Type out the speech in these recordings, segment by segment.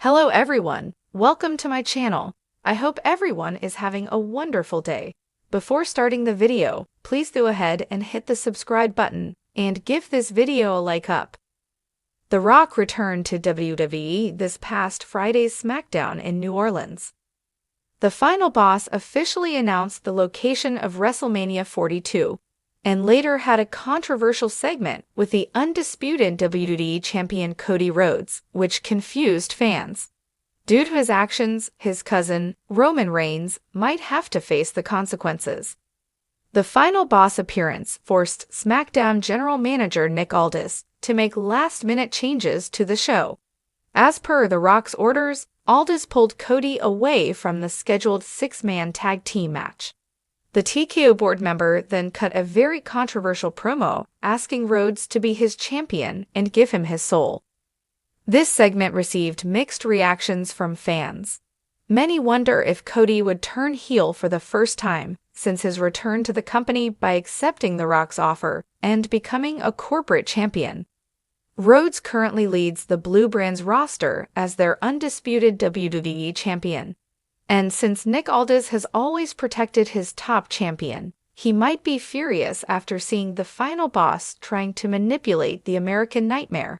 Hello everyone, welcome to my channel. I hope everyone is having a wonderful day. Before starting the video, please go ahead and hit the subscribe button and give this video a like up. The Rock returned to WWE this past Friday's SmackDown in New Orleans. The final boss officially announced the location of WrestleMania 42, and later had a controversial segment with the undisputed WWE champion Cody Rhodes, which confused fans. Due to his actions, his cousin, Roman Reigns, might have to face the consequences. The final boss appearance forced SmackDown general manager Nick Aldis to make last-minute changes to the show. As per The Rock's orders, Aldis pulled Cody away from the scheduled six-man tag team match. The TKO board member then cut a very controversial promo asking Rhodes to be his champion and give him his soul. This segment received mixed reactions from fans. Many wonder if Cody would turn heel for the first time since his return to the company by accepting The Rock's offer and becoming a corporate champion. Rhodes currently leads the Blue Brand's roster as their undisputed WWE champion. And since Nick Aldis has always protected his top champion, he might be furious after seeing the final boss trying to manipulate the American Nightmare.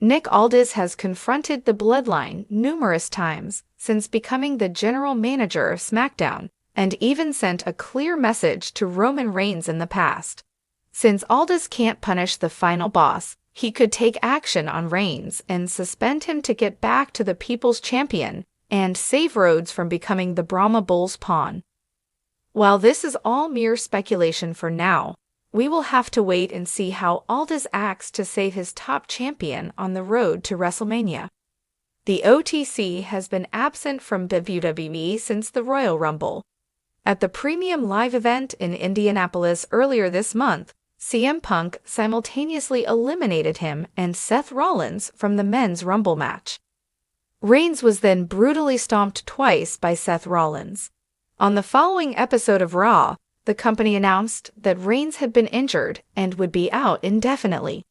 Nick Aldis has confronted the Bloodline numerous times since becoming the general manager of SmackDown, and even sent a clear message to Roman Reigns in the past. Since Aldis can't punish the final boss, he could take action on Reigns and suspend him to get back to the People's Champion and save Rhodes from becoming the Brahma Bull's pawn. While this is all mere speculation for now, we will have to wait and see how Aldis acts to save his top champion on the road to WrestleMania. The OTC has been absent from WWE since the Royal Rumble. At the premium live event in Indianapolis earlier this month, CM Punk simultaneously eliminated him and Seth Rollins from the men's Rumble match. Reigns was then brutally stomped twice by Seth Rollins. On the following episode of Raw, the company announced that Reigns had been injured and would be out indefinitely.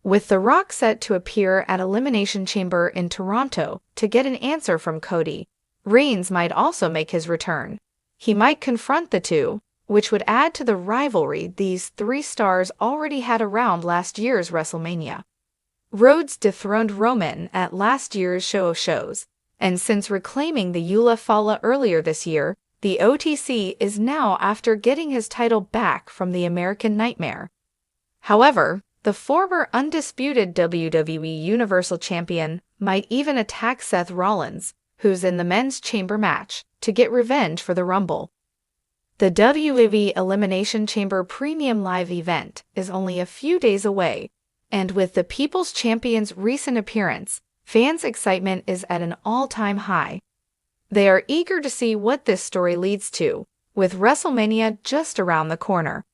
With The Rock set to appear at Elimination Chamber in Toronto to get an answer from Cody, Reigns might also make his return. He might confront the two, which would add to the rivalry these three stars already had around last year's WrestleMania. Rhodes dethroned Roman at last year's Show of Shows, and since reclaiming the Eula Fala earlier this year, the OTC is now after getting his title back from the American Nightmare. However, the former undisputed WWE Universal Champion might even attack Seth Rollins, who's in the men's chamber match, to get revenge for the Rumble. The WWE Elimination Chamber Premium Live event is only a few days away, and with the People's Champion's recent appearance, fans' excitement is at an all-time high. They are eager to see what this story leads to, with WrestleMania just around the corner.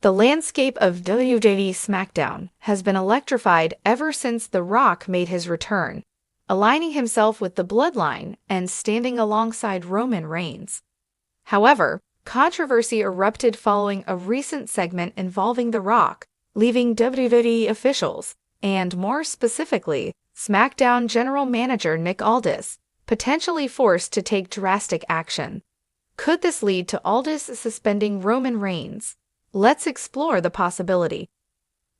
The landscape of WWE SmackDown has been electrified ever since The Rock made his return, aligning himself with the Bloodline and standing alongside Roman Reigns. However, controversy erupted following a recent segment involving The Rock, leaving WWE officials, and more specifically, SmackDown general manager Nick Aldis, potentially forced to take drastic action. Could this lead to Aldis suspending Roman Reigns? Let's explore the possibility.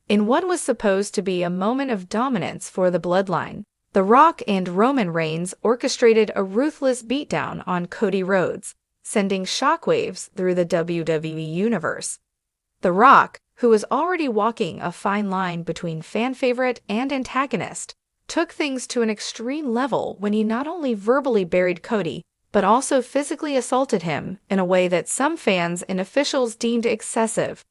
In what was supposed to be a moment of dominance for the Bloodline, The Rock and Roman Reigns orchestrated a ruthless beatdown on Cody Rhodes, sending shockwaves through the WWE Universe. The Rock, who was already walking a fine line between fan favorite and antagonist, took things to an extreme level when he not only verbally buried Cody, but also physically assaulted him in a way that some fans and officials deemed excessive.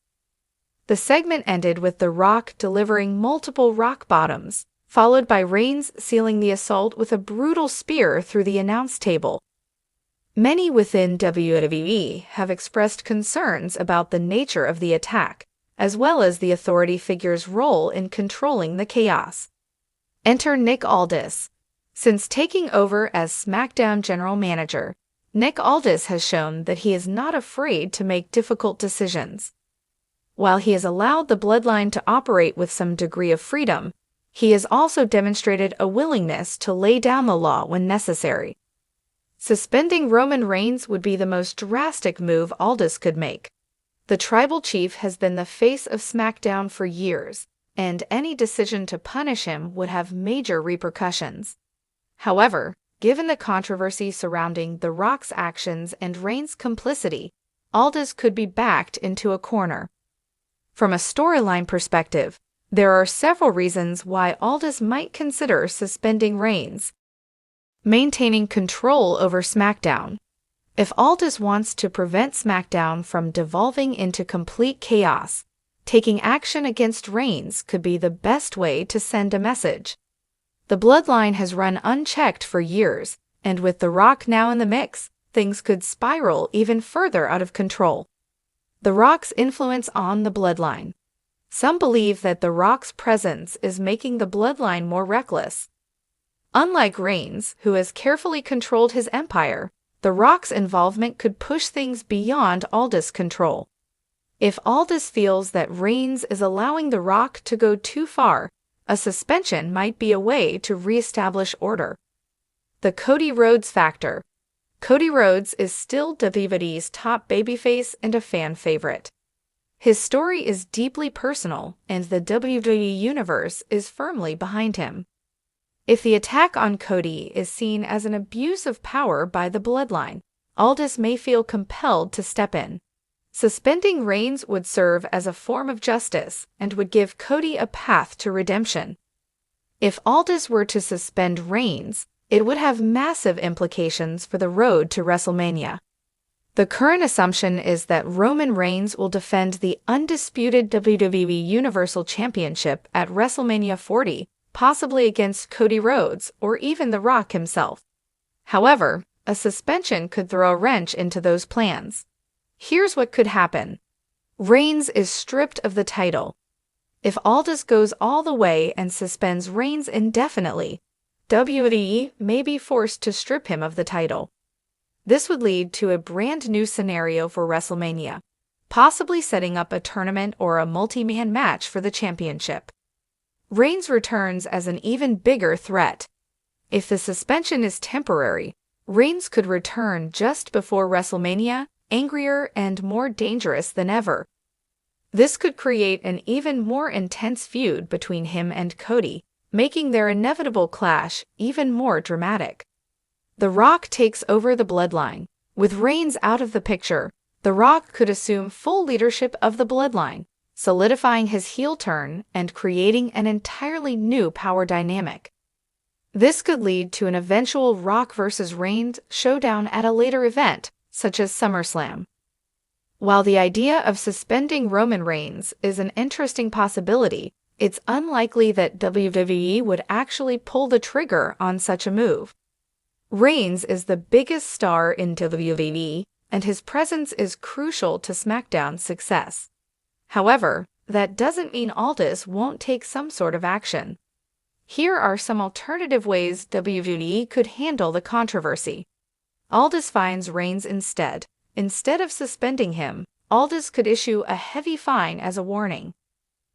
The segment ended with The Rock delivering multiple rock bottoms, followed by Reigns sealing the assault with a brutal spear through the announce table. Many within WWE have expressed concerns about the nature of the attack, as well as the authority figure's role in controlling the chaos. Enter Nick Aldis. Since taking over as SmackDown general manager, Nick Aldis has shown that he is not afraid to make difficult decisions. While he has allowed the Bloodline to operate with some degree of freedom, He has also demonstrated a willingness to lay down the law when necessary. Suspending Roman Reigns would be the most drastic move Aldis could make. The tribal chief has been the face of SmackDown for years, and any decision to punish him would have major repercussions. However, given the controversy surrounding The Rock's actions and Reigns' complicity, Aldis could be backed into a corner. From a storyline perspective, there are several reasons why Aldis might consider suspending Reigns. Maintaining control over SmackDown. If Aldis wants to prevent SmackDown from devolving into complete chaos, taking action against Reigns could be the best way to send a message. The bloodline has run unchecked for years, and with The Rock now in the mix, things could spiral even further out of control. The Rock's influence on the bloodline. Some believe that The Rock's presence is making the bloodline more reckless. Unlike Reigns, who has carefully controlled his empire, The Rock's involvement could push things beyond Aldis' control. If Aldis feels that Reigns is allowing The Rock to go too far, a suspension might be a way to reestablish order. The Cody Rhodes factor. Cody Rhodes is still WWE's top babyface and a fan favorite. His story is deeply personal, and the WWE Universe is firmly behind him. If the attack on Cody is seen as an abuse of power by the bloodline, Aldis may feel compelled to step in. Suspending Reigns would serve as a form of justice and would give Cody a path to redemption. If Aldis were to suspend Reigns, it would have massive implications for the road to WrestleMania. The current assumption is that Roman Reigns will defend the undisputed WWE Universal Championship at WrestleMania 40, possibly against Cody Rhodes or even The Rock himself. However, a suspension could throw a wrench into those plans. Here's what could happen. Reigns is stripped of the title. If Aldis goes all the way and suspends Reigns indefinitely, WWE may be forced to strip him of the title. This would lead to a brand new scenario for WrestleMania, possibly setting up a tournament or a multi-man match for the championship. Reigns returns as an even bigger threat. If the suspension is temporary, Reigns could return just before WrestleMania, angrier and more dangerous than ever. This could create an even more intense feud between him and Cody, making their inevitable clash even more dramatic. The Rock takes over the bloodline. With Reigns out of the picture, The Rock could assume full leadership of the bloodline, solidifying his heel turn and creating an entirely new power dynamic. This could lead to an eventual Rock vs. Reigns showdown at a later event, such as SummerSlam. While the idea of suspending Roman Reigns is an interesting possibility, it's unlikely that WWE would actually pull the trigger on such a move. Reigns is the biggest star in WWE, and his presence is crucial to SmackDown's success. However, that doesn't mean Aldis won't take some sort of action. Here are some alternative ways WWE could handle the controversy. Aldis fines Reigns instead. Instead of suspending him, Aldis could issue a heavy fine as a warning.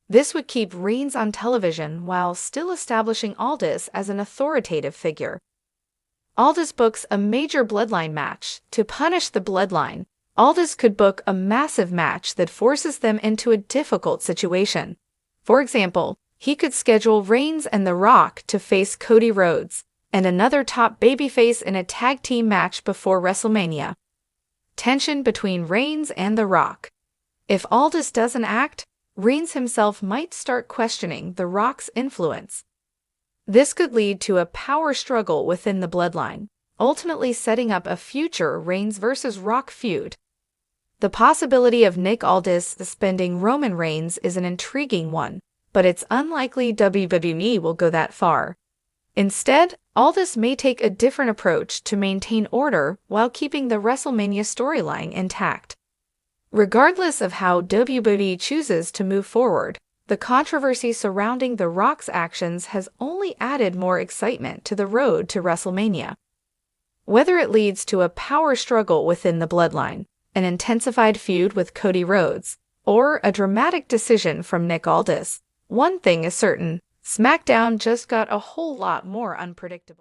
This would keep Reigns on television while still establishing Aldis as an authoritative figure. Aldis books a major bloodline match. To punish the bloodline, Aldis could book a massive match that forces them into a difficult situation. For example, he could schedule Reigns and The Rock to face Cody Rhodes and another top babyface in a tag team match before WrestleMania. Tension between Reigns and The Rock. If Aldis doesn't act, Reigns himself might start questioning The Rock's influence. This could lead to a power struggle within the bloodline, ultimately setting up a future Reigns vs. Rock feud. The possibility of Nick Aldis suspending Roman Reigns is an intriguing one, but it's unlikely WWE will go that far. Instead, Aldis may take a different approach to maintain order while keeping the WrestleMania storyline intact. Regardless of how WWE chooses to move forward, the controversy surrounding The Rock's actions has only added more excitement to the road to WrestleMania. Whether it leads to a power struggle within the bloodline, an intensified feud with Cody Rhodes, or a dramatic decision from Nick Aldis, one thing is certain: SmackDown just got a whole lot more unpredictable.